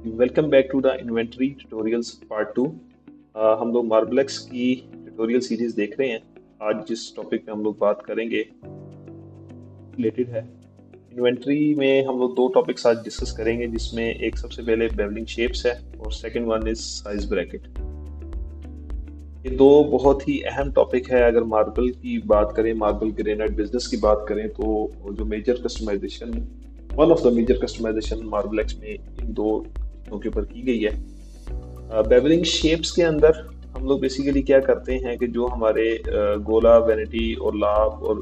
Welcome back to the inventory tutorials part 2। हम लोग मार्बलेक्स की ट्यूटोरियल सीरीज देख रहे हैं। आज जिस टॉपिक पे हम लोग बात करेंगे रिलेटेड है इन्वेंटरी में। हम लोग दो टॉपिक्स आज डिस्कस करेंगे, जिसमें एक सबसे पहले बेवलिंग शेप्स है और second one is size bracket. ये दो बहुत ही अहम टॉपिक है। अगर मार्बल की बात करें, मार्बल ग्रेनाइट बिजनेस की बात करें, तो जो major customization, one of the major customization मार्बलेक्स में इन दो चीज़ों के ऊपर की गई है। बेवलिंग शेप्स के अंदर हम लोग बेसिकली क्या करते हैं कि जो हमारे गोला, वैनिटी और लाभ और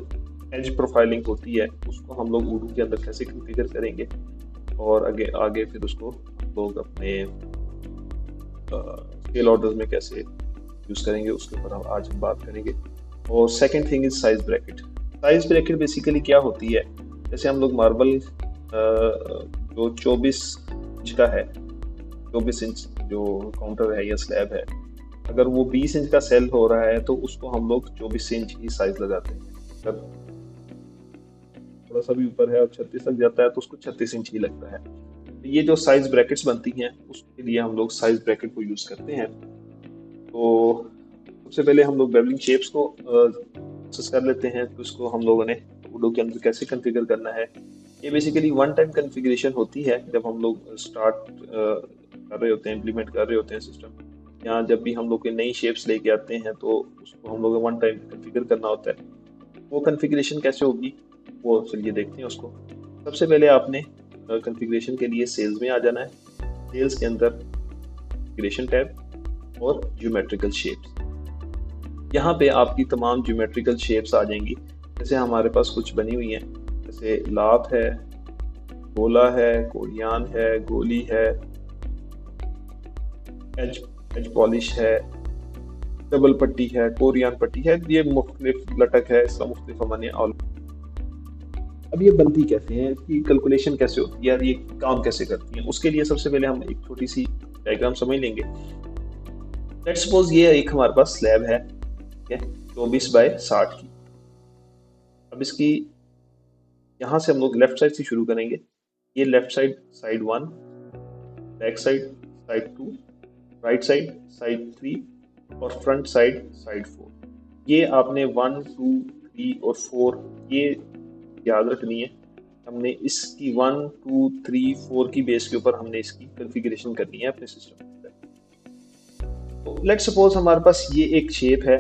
एज प्रोफाइलिंग होती है, उसको हम लोग उडू के अंदर कैसे कॉन्फ़िगर करेंगे और आगे आगे फिर उसको हम लोग अपने स्केल ऑर्डर्स में कैसे यूज़ करेंगे, उसके ऊपर आज हम बात करेंगे। और second thing is size bracket. Size bracket basically क्या होती है, जैसे हम लोग मार्बल जो 24 इंच का है, 24 इंच जो काउंटर है या स्लैब है, अगर वो 20 इंच का सेल हो रहा है तो उसको हम लोग 24 इंच ही साइज लगाते हैं। अगर थोड़ा सा भी ऊपर है और 36 तक जाता है तो उसको 36 इंच ही लगता है। तो ये जो साइज ब्रैकेट्स बनती हैं, उसके लिए हम लोग साइज ब्रैकेट को यूज करते हैं। तो सबसे पहले हम लोग बेवलिंग शेप्स को डिस्कस कर लेते हैं। तो इसको हम लोगों ने उडो के अंदर कैसे कॉन्फ़िगर करना है। ये बेसिकली वन टाइम कॉन्फ़िगरेशन होती है जब हम लोग स्टार्ट कर रहे होते हैं, इम्प्लीमेंट कर रहे होते हैं सिस्टम। यहाँ जब भी हम लोग कोई नई शेप्स लेके आते हैं तो उसको हम लोग वन टाइम कॉन्फ़िगर करना होता है। वो कॉन्फ़िगरेशन कैसे होगी, वो चलिए देखते हैं उसको। सबसे पहले आपने कॉन्फ़िगरेशन के लिए सेल्स में आ जाना है। सेल्स के अंदर कॉन्फ़िगरेशन टैब और ज्योमेट्रिकल शेप्स, यहाँ पे आपकी तमाम ज्योमेट्रिकल शेप्स आ जाएंगी। जैसे हमारे पास कुछ बनी हुई हैं, जैसे लाभ है, गोला है, कोरियान है, गोली है, एज एज पॉलिश है, डबल पट्टी है, कोरियान पट्टी है। ये मुख्तलिफ लटक है, इसका मुख्तलिफ हमने। अब ये बनती कैसे हैं, इसकी कैलकुलेशन कैसे होती है, यार ये काम कैसे करती है, उसके लिए सबसे पहले हम एक छोटी सी डायग्राम समझ लेंगे। लेट्स सपोज ये एक हमारे पास स्लैब है, ठीक है, 24 बाय 60 की। अब इसकी यहाँ से हम लोग लेफ्ट साइड से शुरू करेंगे। ये left side, side 1, back side, side 2, right side, side 3 और फ्रंट साइड, साइड 4। ये आपने 1, 2, 3 और 4 ये याद रखनी है। हमने इसकी 1, 2, 3, 4 की बेस के ऊपर हमने इसकी कॉन्फ़िगरेशन करनी है अपने सिस्टम में। तो लेट सपोज हमारे पास ये एक शेप है,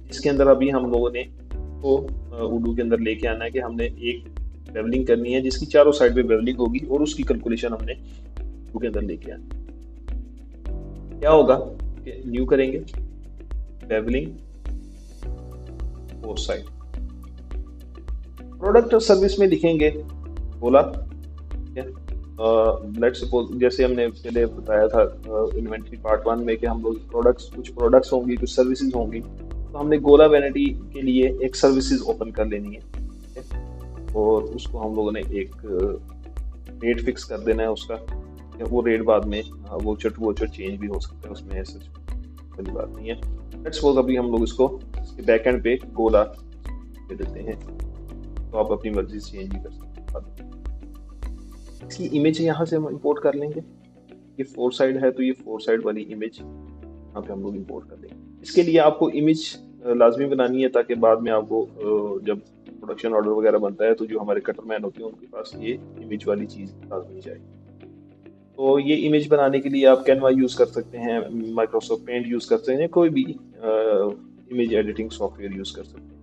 जिसके अंदर अभी हम लोगों ने को उडू के अंदर लेके आना है कि हमने एक बेवलिंग करनी है जिसकी चारों साइड पे बेवलिंग होगी, और उसकी कैलकुलेशन हमने उडू के अंदर लेके आना है। क्या होगा कि न्यू करेंगे बेवलिंग फोर साइड, प्रोडक्ट और सर्विस में लिखेंगे बोला। लेट सपोज जैसे हमने पहले बताया था इन्वेंटरी पार्ट 1 में कि हम लोग कुछ प्रोडक्ट्स होंगी, कुछ सर्विसेज होंगी। तो हमने गोला वैनिटी के लिए एक सर्विसेज ओपन कर लेनी है, और उसको हम लोगों ने एक रेट फिक्स कर देना है उसका। वो रेट बाद में वोचर चेंज भी हो सकता है, उसमें ऐसा कोई बात नहीं है। लेट्स सपोज अभी हम लोग इसको बैक एंड पे गोला दे देते हैं, तो आप अपनी मर्जी से चेंज भी कर सकते हैं। इसकी इमेज यहाँ से हम इंपोर्ट कर लेंगे। ये 4 साइड है तो ये 4 साइड वाली इमेज यहाँ पे हम लोग इंपोर्ट कर लेंगे। इसके लिए आपको इमेज लाजमी बनानी है, ताकि बाद में आपको जब प्रोडक्शन ऑर्डर वगैरह बनता है तो जो हमारे कटरमैन होते हैं उनके पास ये इमेज वाली चीज़ लाजमी जाए। तो ये इमेज बनाने के लिए आप कैनवा यूज़ कर सकते हैं, माइक्रोसॉफ्ट पेंट यूज़ कर सकते हैं, कोई भी इमेज एडिटिंग सॉफ्टवेयर यूज़ कर सकते हैं।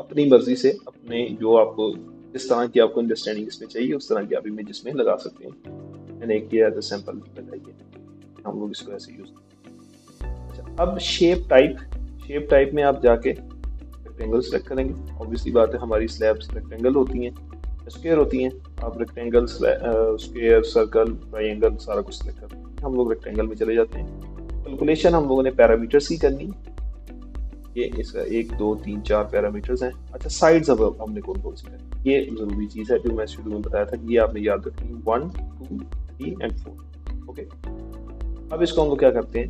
अपनी मर्जी से अपने जो आपको जिस तरह की आपको अंडरस्टैंडिंग इसमें चाहिए उस तरह की आप इमेज इसमें लगा सकते हैं। मैंने एक किया एज सैंपल लगाइए, हम लोग इसको ऐसे यूज करते हैं। अच्छा, अब शेप टाइप में आप जाके रेक्टेंगल सेलेक्ट करेंगे। ऑब्वियसली बात है, हमारी स्लैब्स रेक्टेंगल होती हैं, स्क्वायर होती हैं। आप रेक्टेंगल, स्क्वायर, सर्कल, ट्राइंगल सारा कुछ सेलेक्ट करते हैं। हम लोग रेक्टेंगल में चले जाते हैं। कैलकुलेशन हम लोगों ने पैरामीटर्स की करनी है। ये इसका 1, 2, 3, 4 पैरामीटर्स हैं। अच्छा, साइड्स अब हमने कौन कौन सी करनी, ये जरूरी चीज़ है जो मैं शुरू में बताया था कि ये आपने याद रखनी, 1, 2, 3 एंड 4। ओके, अब इसको हम लोग क्या करते हैं,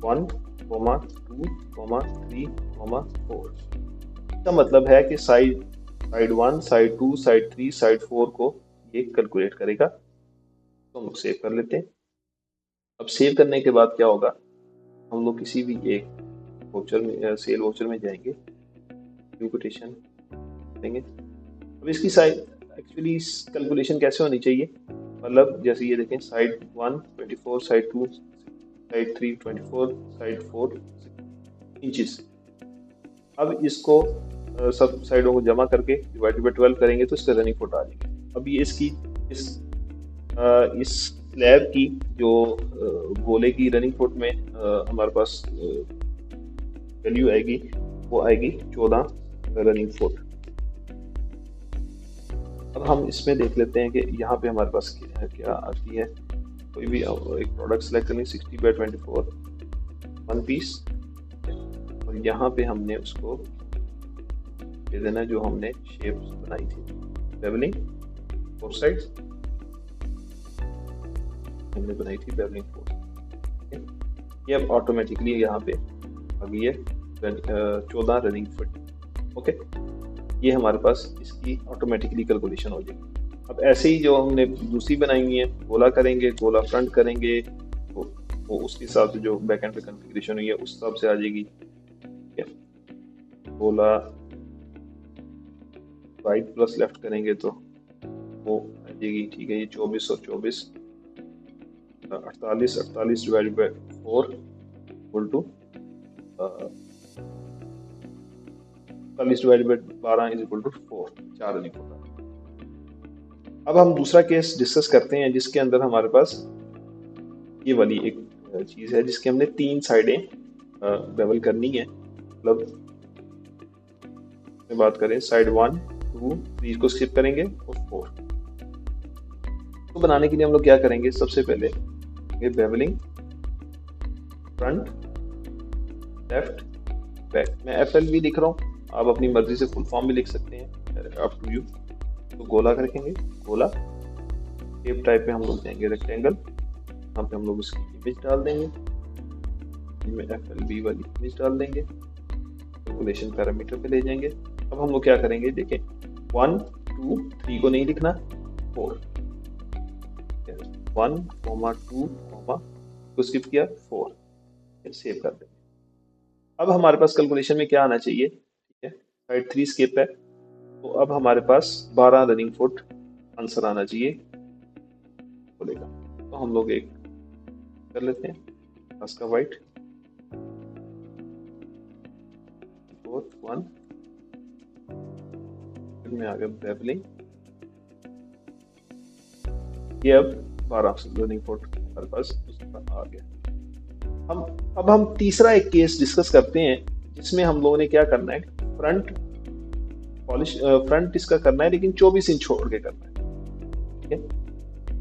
1, 2, 3, 4। इसका मतलब है कि साइड 1, साइड 2, साइड 3, साइड 4 को ये कैलकुलेट करेगा। तो हम लोग सेव कर लेते हैं। अब सेव करने के बाद क्या होगा, हम लोग किसी भी एक वाउचर में, सेल वाउचर में जाएंगे, न्यू कोटेशन देंगे। अब इसकी साइज एक्चुअली कैलकुलेशन कैसे होनी चाहिए, मतलब जैसे ये देखें, side 1 24, side 2 side 3 24, side 4 inches. अब इसको सब साइडों को जमा करके डिवाइडेड बाय 12 करेंगे तो इसका रनिंग फुट आ जाएगी। अब ये इसकी इस स्लैब की जो गोले की रनिंग फुट में हमारे पास वैल्यू आएगी, वो आएगी 14 रनिंग फुट। अब हम इसमें देख लेते हैं कि यहाँ पे हमारे पास क्या आती है। कोई भी एक प्रोडक्ट सेलेक्ट करेंगे 60 बाय 24 वन पीस, और यहाँ पे हमने उसको दे देना जो हमने शेप बनाई थी, बेवलिंग 4 साइड्स हमने बनाई थी, बेवलिंग 4। ये अब ऑटोमेटिकली यहाँ पे आ गई है 14 रनिंग फुट। ओके, ये हमारे पास इसकी ऑटोमेटिकली कैलकुलेशन हो जाएगी। अब ऐसे ही जो हमने दूसरी बनाई हुई है, गोला करेंगे, गोला फ्रंट करेंगे, वो उसके हिसाब से जो बैक एंड पे कॉन्फ़िगरेशन हुई है उस हिसाब से आ जाएगी। गोला राइट प्लस लेफ्ट करेंगे तो वो आ जाएगी, ठीक है। ये 24 और 24 48 48 divided by 4 equal to 48 divided by 12 is equal to 4, 4 running foot. अब हम दूसरा केस डिस्कस करते हैं जिसके अंदर हमारे पास ये वाली एक चीज है जिसके हमने 3 साइडें बेवल करनी है। मतलब बात करें साइड 1 2 3 को स्किप करेंगे और 4 तो बनाने के लिए हम लोग क्या करेंगे, सबसे पहले ये बेवलिंग फ्रंट लेफ्ट बैक, मैं FLV लिख रहा हूँ, आप अपनी मर्जी से फुल फॉर्म भी लिख सकते हैं, अप टू यू। तो गोला रखेंगे, गोला शेप टाइप पे हम लोग जाएंगे रेक्टेंगल, यहाँ पे हम लोग उसकी इमेज डाल देंगे, इसमें FLV वाली इमेज डाल देंगे, कैलकुलेशन पैरामीटर पे ले जाएंगे। अब हम लोग क्या करेंगे, देखें 1 2 3 को नहीं लिखना, 4 1 2 को स्किप किया 4, सेव कर देंगे। अब हमारे पास कैलकुलेशन में क्या आना चाहिए, ठीक है, साइड 3 स्किप है, तो अब हमारे पास 12 रनिंग फुट आंसर आना चाहिए बोलेगा। तो हम लोग एक कर लेते हैं, इसका वाइट 1 में आ गया बेवलिंग, ये अब 12 रनिंग फुट हमारे पास आ गया। अब हम तीसरा एक केस डिस्कस करते हैं जिसमें हम लोगों ने क्या करना है, फ्रंट पॉलिश फ्रंट इसका करना है लेकिन 24 इंच छोड़ के करना है, ठीक है।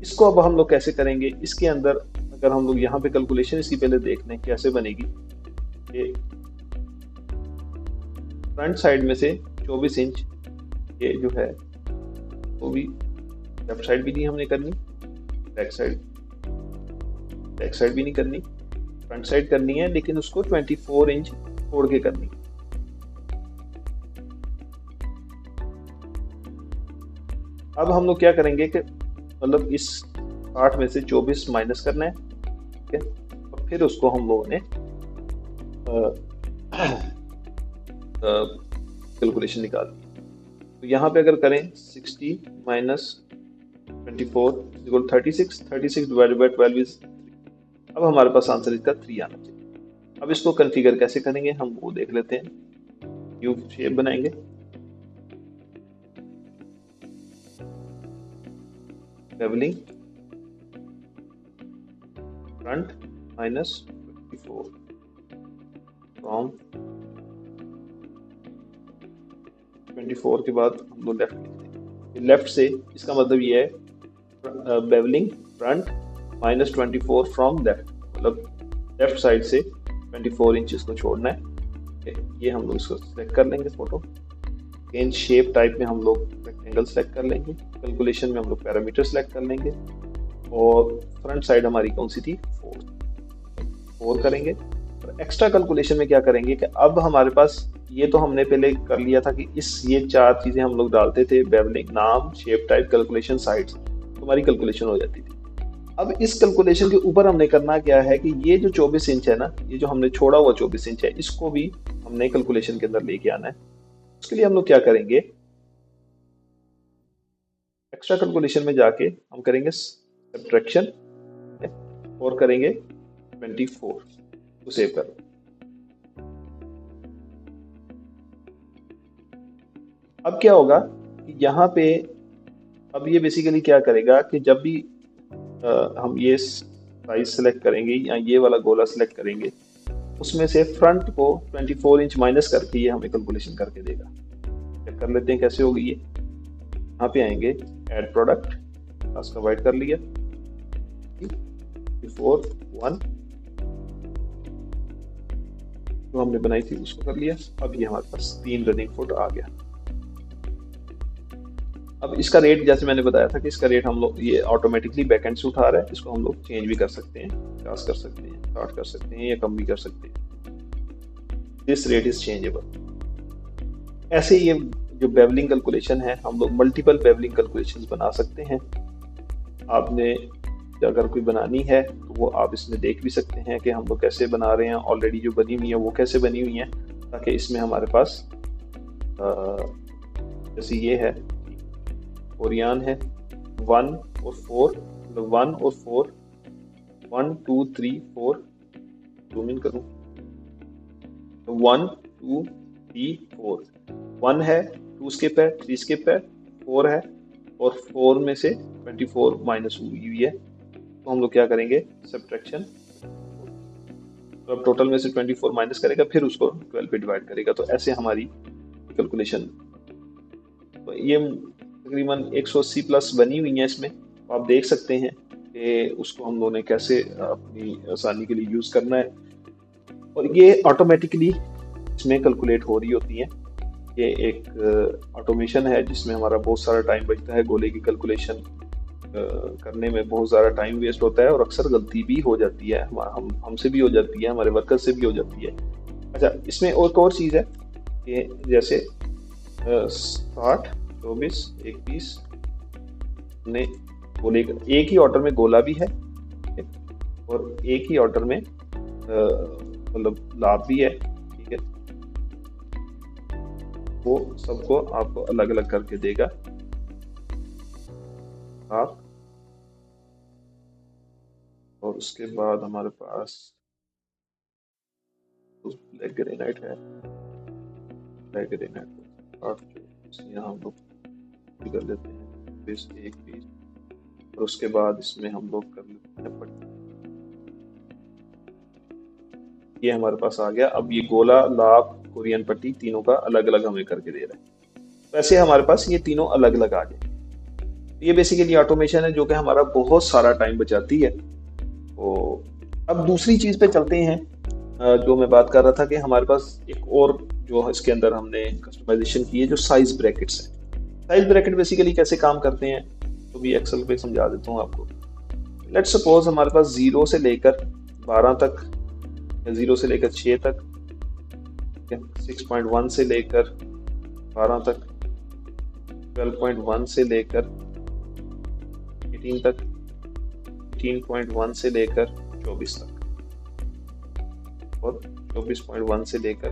इसको अब हम लोग कैसे करेंगे, इसके अंदर अगर हम लोग यहाँ पे कैलकुलेशन इसकी पहले देख लें कैसे बनेगी। ये फ्रंट साइड में से 24 इंच ये जो है वो भी लेफ्ट साइड भी नहीं हमने करनी, बैक साइड भी नहीं करनी, फ्रंट साइड करनी है लेकिन उसको 24 इंच छोड़ के करनी। अब हम लोग क्या करेंगे कि मतलब इस 8 में से 24 माइनस करना है, ठीक है, और फिर उसको हम लोगों ने कैलकुलेशन निकालनी। तो यहाँ पे अगर करें 60 minus 24 equal 36, 36 divided by 12 is, अब हमारे पास आंसर इसका 3 आना चाहिए। अब इसको कॉन्फ़िगर कैसे करेंगे हम वो देख लेते हैं। क्यूब शेप बनाएंगे, बेवलिंग फ्रंट माइनस 24 फ्रॉम 24 के बाद हम लोग लेफ्ट लिखते हैं। लेफ्ट से इसका मतलब ये है bevelling front minus 24 from left, मतलब लेफ्ट साइड से 24 इंच को छोड़ना है। ये हम लोग इसको सेलेक्ट कर लेंगे फोटो, इन शेप टाइप में हम लोग रेक्टेंगल सेलेक्ट कर लेंगे, कैलकुलेशन में हम लोग पैरामीटर सेलेक्ट कर लेंगे, और फ्रंट साइड हमारी कौन सी थी 4 करेंगे। और एक्स्ट्रा कैलकुलेशन में क्या करेंगे कि अब हमारे पास ये तो हमने पहले कर लिया था कि ये 4 चीजें हम लोग डालते थे, बेवलिंग नाम शेप टाइप कैलकुलेशन साइड्स, तो हमारी कैलकुलेशन हो जाती थी। अब इस कैलकुलेशन के ऊपर हमने करना क्या है कि ये जो 24 इंच है ना, ये जो हमने छोड़ा हुआ 24 इंच है, इसको भी हमने कैलकुलेशन के अंदर लेके आना है। उसके लिए हम लोग क्या करेंगे, एक्स्ट्रा कैलकुलेशन में जाके हम करेंगे सब्ट्रैक्शन और करेंगे 24 तो सेव करो। अब क्या होगा कि यहाँ पे अब ये बेसिकली क्या करेगा कि जब भी हम ये साइज सेलेक्ट करेंगे या ये वाला गोला सेलेक्ट करेंगे, उसमें से फ्रंट को 24 इंच माइनस करके ये हमें कैलकुलेशन करके देगा। चेक कर लेते हैं कैसे होगी ये। यहाँ पे आएंगे ऐड प्रोडक्ट, क्लास का वाइड कर लिया 4 1 जो हमने बनाई थी उसको कर लिया। अब ये हमारे पास 3 रनिंग फुट आ गया। अब इसका रेट जैसे मैंने बताया था कि इसका रेट हम लोग ये ऑटोमेटिकली बैकएंड से उठा रहा है, इसको हम लोग चेंज भी कर सकते हैं, क्लास कर सकते हैं, स्टार्ट कर सकते हैं या कम भी कर सकते हैं। This rate is changeable. ऐसे ये जो बेवलिंग कैलकुलेशन है, हम लोग मल्टीपल बेवलिंग कैलकुलेशंस बना सकते हैं। आपने अगर कोई बनानी है तो वो आप इसमें देख भी सकते हैं कि हम लोग कैसे बना रहे हैं। ऑलरेडी जो बनी हुई है वो कैसे बनी हुई है, ताकि इसमें हमारे पास जैसे ये है ओरियान है 1 और 4, मतलब 1 और 4 1 2 3 4 जूम इन करूं तो 1 2 3 4 1 है, 2 स्किप है, 3 स्किप है, 4 है और 4 में से 24 माइनस हुई है। तो हम लोग क्या करेंगे सब्ट्रैक्शन, तो अब टोटल में से 24 माइनस करेगा, फिर उसको 12 पे डिवाइड करेगा। तो ऐसे हमारी कैलकुलेशन, तो ये तकरीबन 180 प्लस बनी हुई है इसमें। तो आप देख सकते हैं कि उसको हम लोगों ने कैसे अपनी आसानी के लिए यूज़ करना है, और ये ऑटोमेटिकली इसमें कैलकुलेट हो रही होती है। ये एक ऑटोमेशन है जिसमें हमारा बहुत सारा टाइम बचता है। गोले की कैलकुलेशन करने में बहुत ज़्यादा टाइम वेस्ट होता है और अक्सर गलती भी हो जाती है, हमसे भी हो जाती है, हमारे वर्कर से भी हो जाती है। अच्छा, इसमें और चीज़ है कि जैसे 60 24 21 ने गोले एक ही ऑर्डर में गोला भी है और एक ही ऑर्डर में मतलब लाभ भी है, ठीक है। वो सबको आपको अलग अलग करके देगा आप। और उसके बाद हमारे पास ब्लैक ग्रेनाइट है, ब्लैक ग्रेनाइट यहाँ हम लोग कर लेते हैं पीस, एक पीस, और उसके बाद इसमें हम लोग कर लेते हैं पट्टी। ये हमारे पास आ गया। अब ये गोला, लाभ, कोरियन पट्टी तीनों का अलग अलग हमें करके दे रहा है। वैसे हमारे पास ये तीनों अलग अलग आ गए। ये बेसिकली ऑटोमेशन है जो कि हमारा बहुत सारा टाइम बचाती है। तो अब दूसरी चीज पे चलते हैं, जो मैं बात कर रहा था कि हमारे पास एक और जो इसके अंदर हमने कस्टमाइजेशन की है, जो साइज ब्रैकेट्स है। साइज ब्रैकेट बेसिकली कैसे काम करते हैं तो भी एक्सेल पे समझा देता हूँ आपको। लेट्स सपोज हमारे पास 0 से लेकर 12 तक, 0 से लेकर 6 तक, 6.1 से लेकर 12 तक, 12.1 से लेकर 18 तक, 18.1 से लेकर 24 तक, और 24.1 से लेकर,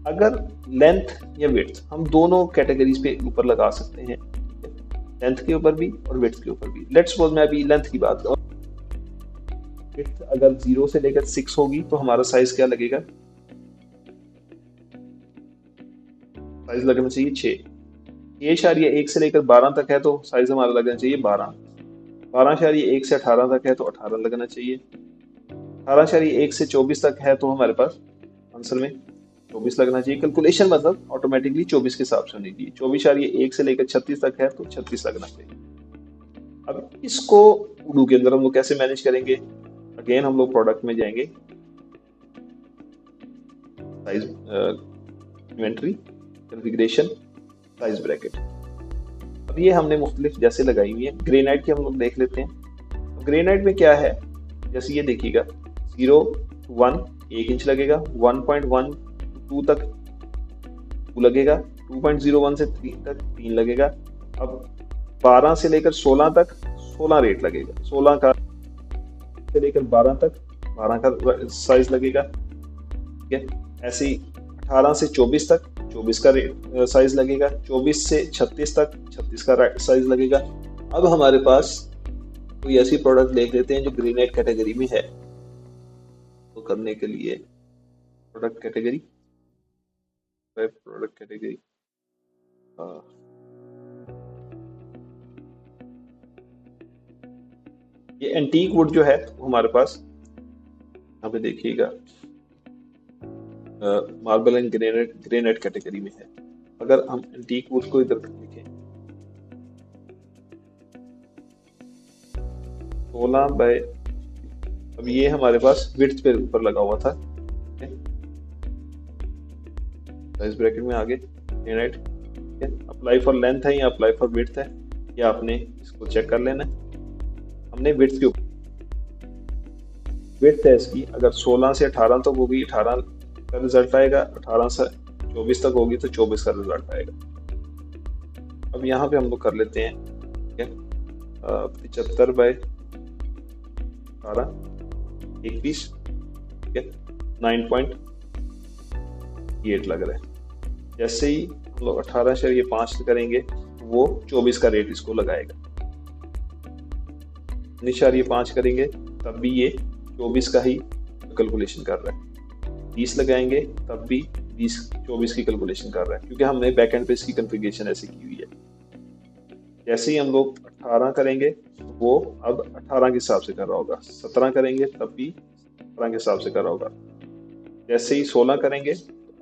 अगर लेंथ या विड्थ हम दोनों कैटेगरीज पे ऊपर लगा सकते हैं, लेंथ के ऊपर भी और विड्थ के ऊपर भी। लेट्स सपोज मैं अभी लेंथ की बात करूं, विड्थ अगर 0 से लेकर 6 होगी तो हमारा साइज क्या लगेगा, साइज लगना चाहिए 6। 6.1 से लेकर 12 तक है तो साइज हमारा लगना चाहिए 12। 12.1 से 18 तक है तो 18 लगना चाहिए। 18.1 से 24 तक है तो हमारे पास आंसर में 24 लगना चाहिए। कैलकुलेशन मतलब ऑटोमेटिकली 24 के हिसाब से होनी चाहिए। 24.1 से लेकर 36 तक है तो 36 लगना चाहिए। अब इसको उडू के अंदर हम लोग कैसे मैनेज करेंगे, अगेन हम लोग प्रोडक्ट में जाएंगे, size inventory, configuration, size bracket. अब ये हमने मुख्तलिफ जैसे लगाई हुई है। ग्रेनाइट की हम लोग देख लेते हैं। ग्रेनाइट में क्या है, जैसे ये देखिएगा 0 to 1 1 इंच लगेगा, 1.1 to 2 तक 2 लगेगा, 2.01 से 3 तक 3 लगेगा। अब 12 से लेकर 16 तक 16 रेट लगेगा, 16 का से लेकर 12 तक 12 का साइज लगेगा, ठीक है। ऐसे ही 18 से 24 तक 24 का साइज लगेगा, 24 से 36 तक 36 का साइज लगेगा। अब हमारे पास कोई ऐसी प्रोडक्ट देख लेते हैं जो ग्रेनाइट कैटेगरी में है। तो करने के लिए प्रोडक्ट कैटेगरी ये एंटीक वुड जो है वो हमारे पास यहाँ पे देखिएगा मार्बल एंड ग्रेनाइट कैटेगरी में है। अगर हम एंटीक वुड को इधर देखें 16 बाय, अब ये हमारे पास विड्थ पे ऊपर लगा हुआ था, साइज ब्रैकेट में आगे ग्रेनाइट, ठीक है। अप्लाई फॉर लेंथ है या अप्लाई फॉर विड्थ है, या आपने इसको चेक कर लेना है। हमने विड्थ के ऊपर, विड्थ है इसकी अगर 16 से 18 तक होगी 18 का रिजल्ट आएगा, 18 से 24 तक होगी तो 24 का रिजल्ट आएगा। अब यहाँ पे हम लोग कर लेते हैं, ठीक है, 75 बाय 18 एक पीस, ठीक है, 9.8 लग रहा है। जैसे ही हम लोग 18 से ये 5 करेंगे वो 24 का रेट इसको लगाएगा। 19.5 करेंगे तब भी ये 24 का ही कैलकुलेशन कर रहा है। 20 लगाएंगे तब भी 24 की कैलकुलेशन कर रहा है, क्योंकि हमने बैक एंड पे इसकी कॉन्फ़िगरेशन ऐसे की हुई है। जैसे ही हम लोग 18 करेंगे वो अब 18 के हिसाब से कर रहा होगा, 17 करेंगे तब भी 17 के हिसाब से कर रहा होगा। जैसे ही 16 करेंगे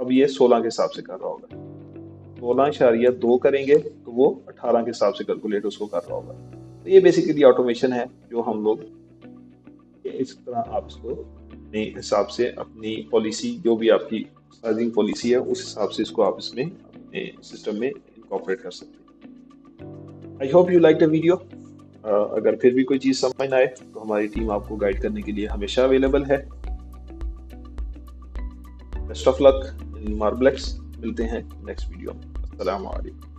अब ये 16 के हिसाब से कर रहा होगा। 16.2 करेंगे तो वो 18 के हिसाब से कैलकुलेट उसको कर रहा होगा। तो ये बेसिकली ऑटोमेशन है जो हम लोग इस तरह आप इसको अपने हिसाब से अपनी पॉलिसी, जो भी आपकी साइजिंग पॉलिसी है उस हिसाब से इसको आप इसमें अपने सिस्टम में इनकॉर्पोरेट कर सकते हैं। I hope you like the video. अगर फिर भी कोई चीज़ समझ ना आए तो हमारी टीम आपको गाइड करने के लिए हमेशा अवेलेबल है। बेस्ट ऑफ लक इन मार्बलेक्स। मिलते हैं नेक्स्ट वीडियो में। अस्सलाम वालेकुम।